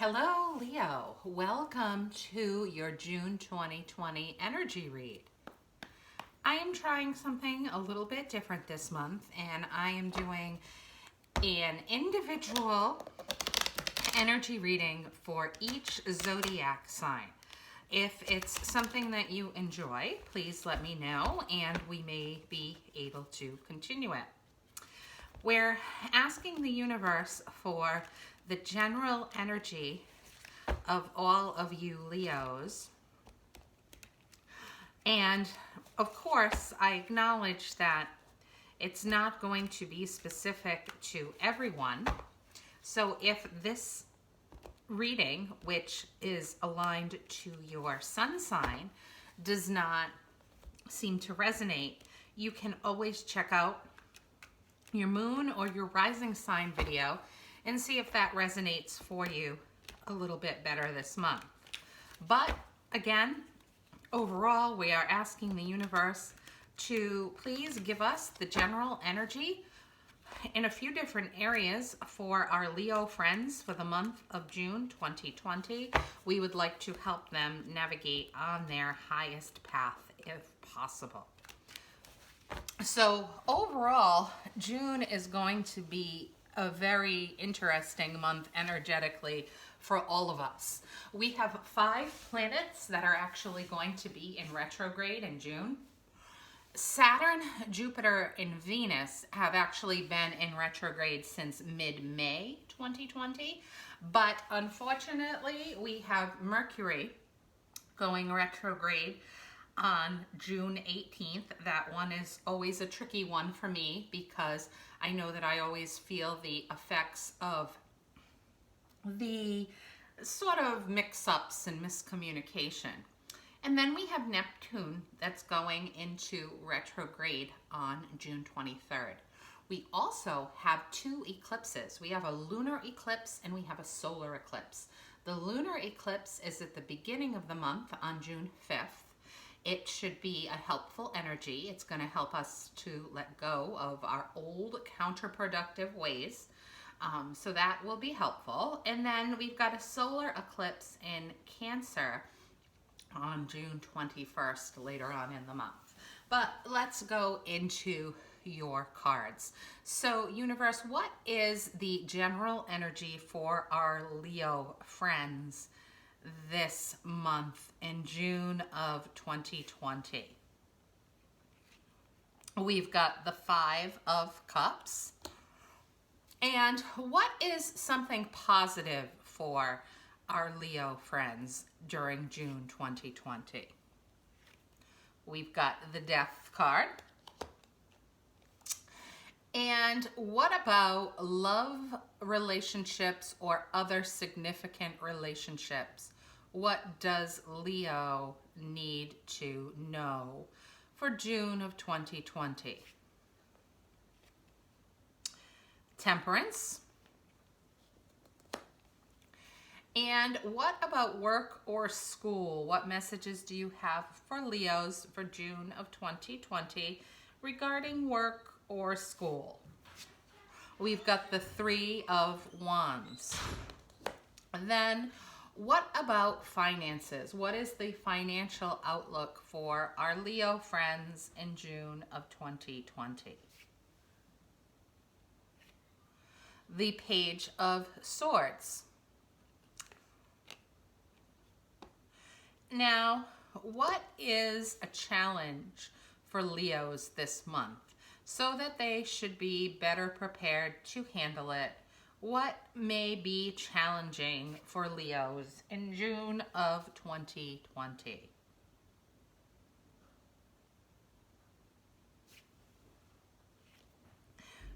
Hello, Leo. Welcome to your June 2020 energy read. I am trying something a little bit different this month, and I am doing an individual energy reading for each zodiac sign. If it's something that you enjoy, please let me know, and we may be able to continue it. We're asking the universe for the general energy of all of you Leos. And of course, I acknowledge that it's not going to be specific to everyone. So if this reading, which is aligned to your sun sign, does not seem to resonate, you can always check out your moon or your rising sign video and see if that resonates for you a little bit better this month. But again, overall, we are asking the universe to please give us the general energy in a few different areas for our Leo friends for the month of June 2020. We would like to help them navigate on their highest path if possible. So overall, June is going to be a very interesting month energetically for all of us. We have 5 planets that are actually going to be in retrograde in June. Saturn, Jupiter, and Venus have actually been in retrograde since mid-May 2020, but unfortunately we have Mercury going retrograde on June 18th. That one is always a tricky one for me because I know that I always feel the effects of the sort of mix-ups and miscommunication. And then we have Neptune that's going into retrograde on June 23rd. We also have 2 eclipses. We have a lunar eclipse and we have a solar eclipse. The lunar eclipse is at the beginning of the month on June 5th. It should be a helpful energy. It's going to help us to let go of our old counterproductive ways. So that will be helpful. And then we've got a solar eclipse in Cancer on June 21st later on in the month. But let's go into your cards. So universe, what is the general energy for our Leo friends this month in June of 2020? We've got the 5 of Cups. And what is something positive for our Leo friends during June 2020? We've got the Death card. And what about love relationships or other significant relationships? What does Leo need to know for June of 2020? Temperance. And what about work or school? What messages do you have for Leos for June of 2020 regarding work or school? We've got the 3 of Wands. And then what about finances? What is the financial outlook for our Leo friends in June of 2020? The Page of Swords. Now, what is a challenge for Leos this month so that they should be better prepared to handle it? What may be challenging for Leos in June of 2020?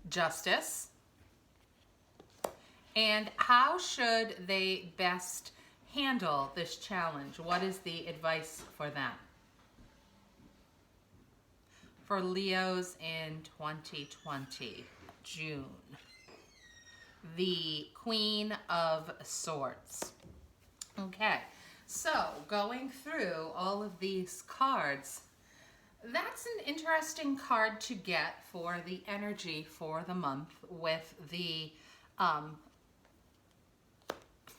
Justice. And how should they best handle this challenge? What is the advice for them? For Leos in 2020, June. The Queen of Swords. Okay, so going through all of these cards, that's an interesting card to get for the energy for the month with the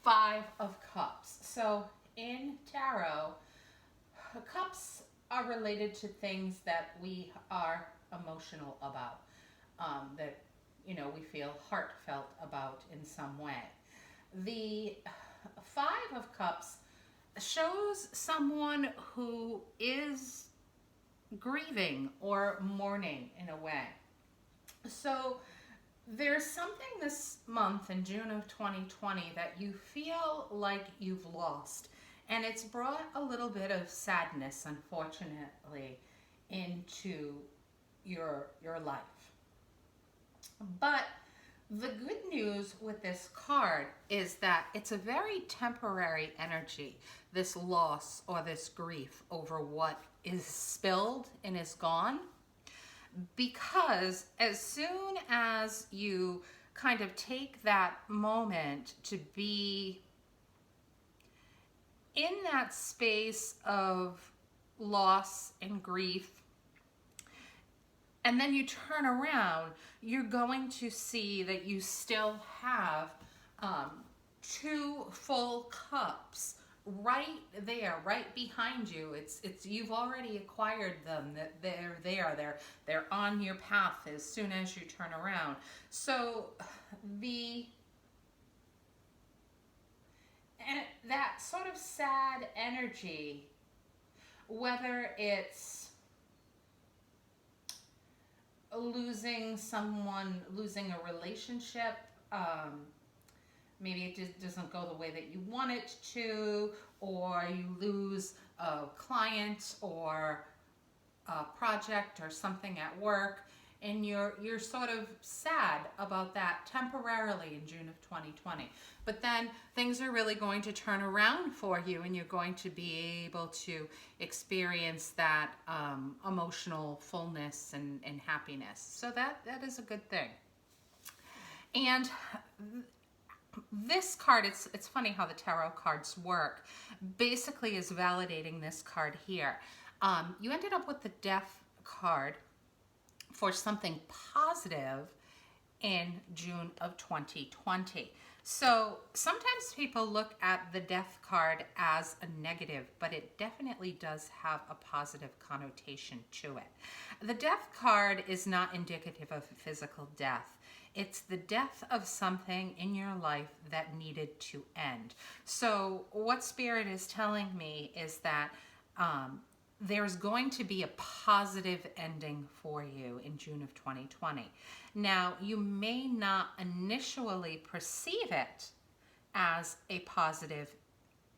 Five of Cups. So in tarot, cups are related to things that we are emotional about, that we feel heartfelt about in some way. The Five of Cups shows someone who is grieving or mourning in a way. So there's something this month in June of 2020 that you feel like you've lost. And it's brought a little bit of sadness, unfortunately, into your life. But the good news with this card is that it's a very temporary energy, this loss or this grief over what is spilled and is gone. Because as soon as you kind of take that moment to be in that space of loss and grief, and then you turn around, you're going to see that you still have two full cups right there, right behind you. It's you've already acquired them. That they're there. They're on your path as soon as you turn around. So that sort of sad energy, whether it's losing someone, losing a relationship, maybe it just doesn't go the way that you want it to, or you lose a client or a project or something at work, and you're sort of sad about that temporarily in June of 2020. But then things are really going to turn around for you, and you're going to be able to experience that emotional fullness and happiness. So that is a good thing. And this card, it's funny how the tarot cards work, basically is validating this card here. You ended up with the Death card for something positive in June of 2020. So sometimes people look at the Death card as a negative, but it definitely does have a positive connotation to it. The Death card is not indicative of physical death. It's the death of something in your life that needed to end. So what Spirit is telling me is that there's going to be a positive ending for you in June of 2020. Now, you may not initially perceive it as a positive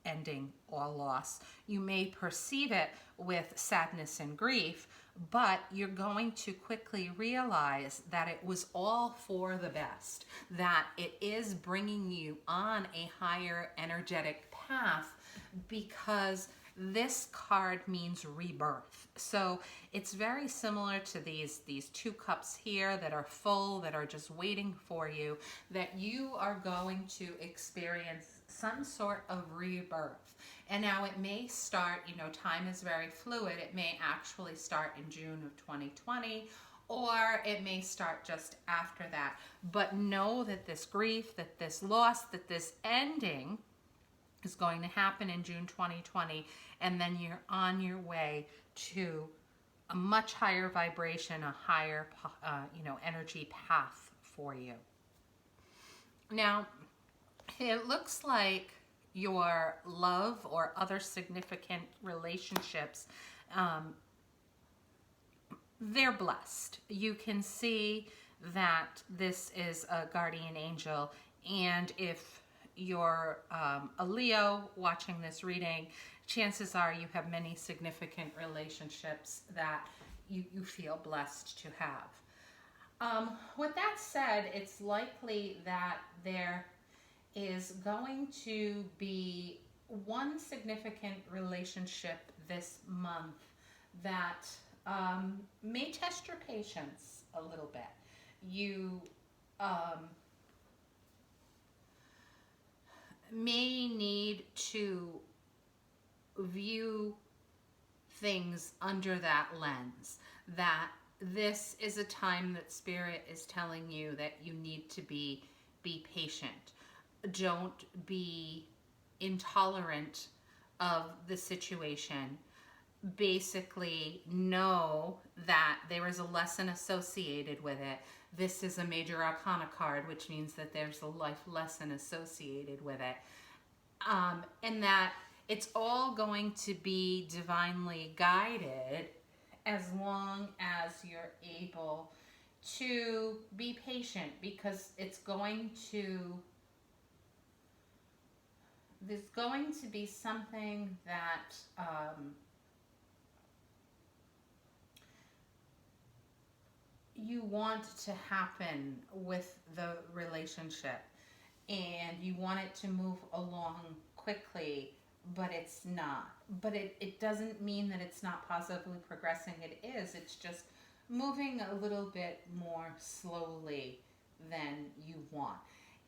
ending or loss. You may perceive it with sadness and grief, but you're going to quickly realize that it was all for the best, that it is bringing you on a higher energetic path, because this card means rebirth. So it's very similar to these two cups here that are full, that are just waiting for you, that you are going to experience some sort of rebirth. And now it may start, time is very fluid. It may actually start in June of 2020, or it may start just after that. But know that this grief, that this loss, that this ending is going to happen in June 2020, and then you're on your way to a much higher vibration, a higher, energy path for you. Now, it looks like your love or other significant relationships, they're blessed. You can see that this is a guardian angel, and if you're a Leo watching this reading, chances are you have many significant relationships that you feel blessed to have. With that said, it's likely that there is going to be one significant relationship this month that may test your patience a little bit. You may need to view things under that lens, that this is a time that Spirit is telling you that you need to be patient. don't be intolerant of the situation. Basically, know that there is a lesson associated with it. This is a major arcana card, which means that there's a life lesson associated with it. And that it's all going to be divinely guided as long as you're able to be patient, because there's going to be something that you want to happen with the relationship, and you want it to move along quickly, but it's not. But it doesn't mean that it's not positively progressing. It is. It's just moving a little bit more slowly than you want.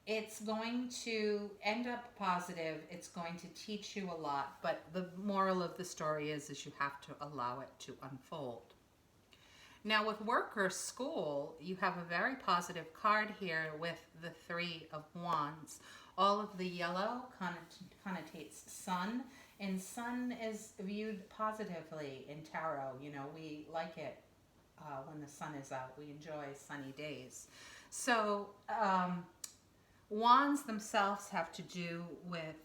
It's going to end up positive. It's going to teach you a lot, but the moral of the story is you have to allow it to unfold. Now with work or school, you have a very positive card here with the Three of Wands. All of the yellow connotates sun, and sun is viewed positively in tarot. You know, we like it when the sun is out. We enjoy sunny days. So wands themselves have to do with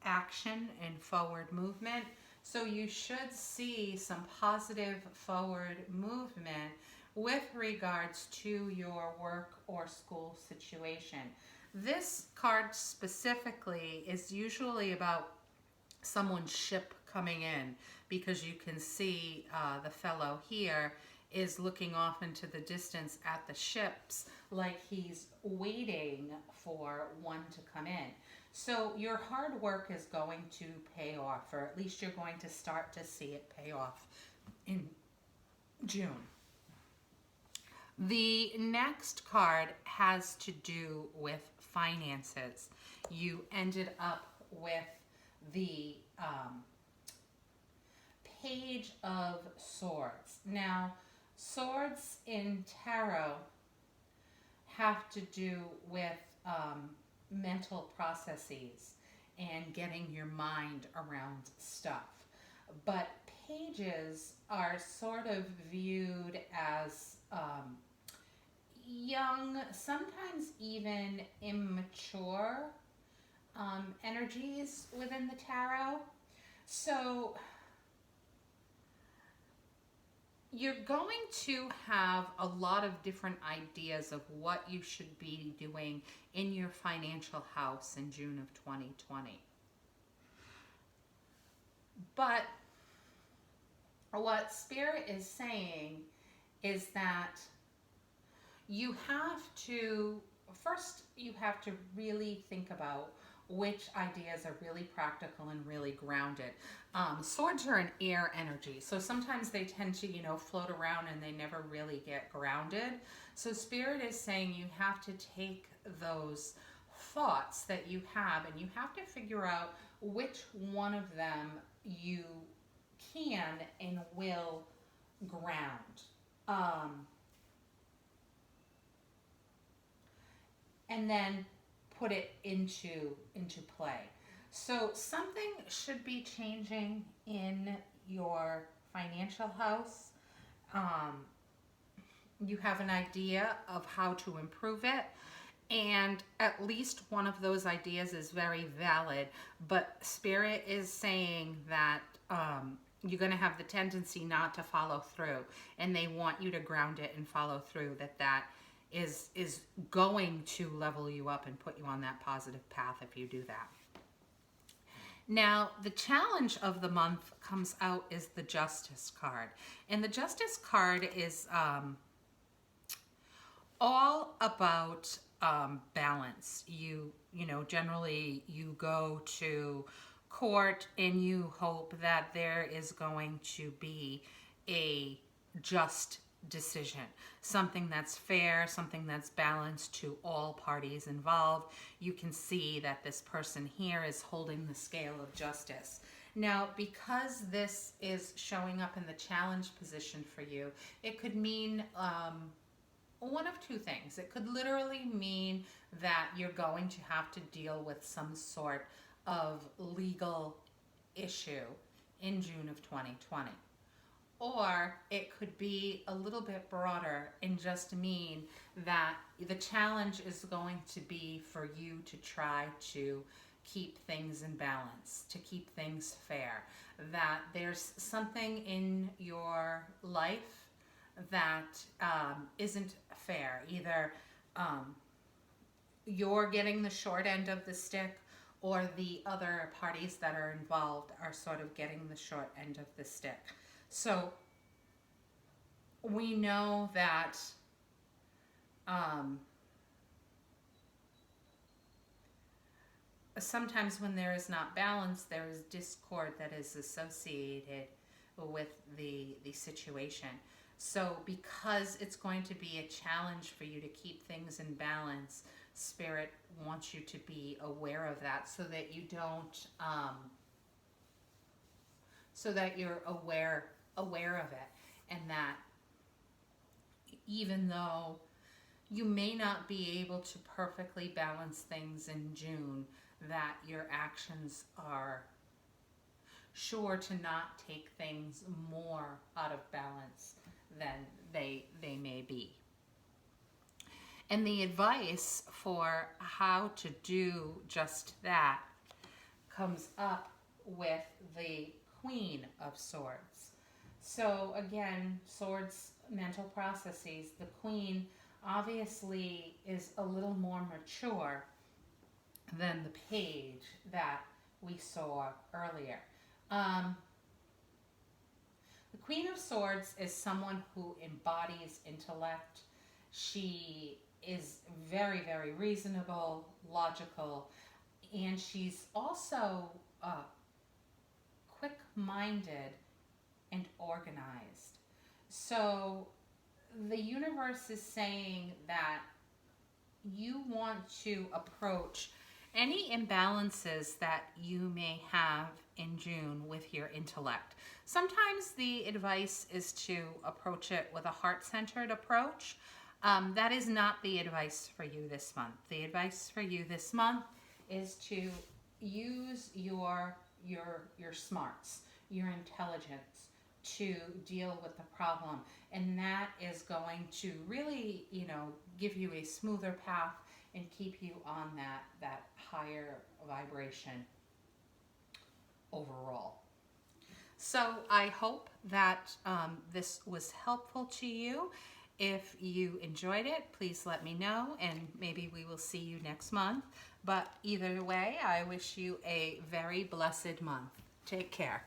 action and forward movement. So you should see some positive forward movement with regards to your work or school situation. This card specifically is usually about someone's ship coming in, because you can see the fellow here is looking off into the distance at the ships like he's waiting for one to come in. So your hard work is going to pay off, or at least you're going to start to see it pay off in June. The next card has to do with finances. You ended up with the Page of Swords. Now, swords in tarot have to do with mental processes and getting your mind around stuff. But pages are sort of viewed as young, sometimes even immature energies within the tarot. So you're going to have a lot of different ideas of what you should be doing in your financial house in June of 2020. But what Spirit is saying is that you have to really think about which ideas are really practical and really grounded. Swords are an air energy, so sometimes they tend to, float around and they never really get grounded. So Spirit is saying you have to take those thoughts that you have and you have to figure out which one of them you can and will ground. And then put it into play. So something should be changing in your financial house. You have an idea of how to improve it, and at least one of those ideas is very valid, but Spirit is saying that you're going to have the tendency not to follow through, and they want you to ground it and follow through, that is going to level you up and put you on that positive path if you do that. Now, the challenge of the month comes out is the Justice card. And the Justice card is all about balance. Generally you go to court and you hope that there is going to be a just decision, something that's fair, something that's balanced to all parties involved. You can see that this person here is holding the scale of justice. Now, because this is showing up in the challenge position for you, it could mean one of two things. It could literally mean that you're going to have to deal with some sort of legal issue in June of 2020. Or it could be a little bit broader and just mean that the challenge is going to be for you to try to keep things in balance, to keep things fair, that there's something in your life that isn't fair. Either you're getting the short end of the stick, or the other parties that are involved are sort of getting the short end of the stick. So we know that sometimes when there is not balance, there is discord that is associated with the situation. So because it's going to be a challenge for you to keep things in balance, Spirit wants you to be aware of that, so that you don't so that you're aware of it, and that even though you may not be able to perfectly balance things in June, that your actions are sure to not take things more out of balance than they may be. And the advice for how to do just that comes up with the Queen of Swords. So again, swords, mental processes, the Queen obviously is a little more mature than the Page that we saw earlier. The Queen of Swords is someone who embodies intellect. She is very, very reasonable, logical, and she's also quick-minded and organized. So the universe is saying that you want to approach any imbalances that you may have in June with your intellect. Sometimes the advice is to approach it with a heart-centered approach. That is not the advice for you this month. The advice for you this month is to use your smarts, your intelligence to deal with the problem, and that is going to really, give you a smoother path and keep you on that higher vibration overall. So I hope that this was helpful to you. If you enjoyed it, please let me know, and maybe we will see you next month. But either way, I wish you a very blessed month. Take care.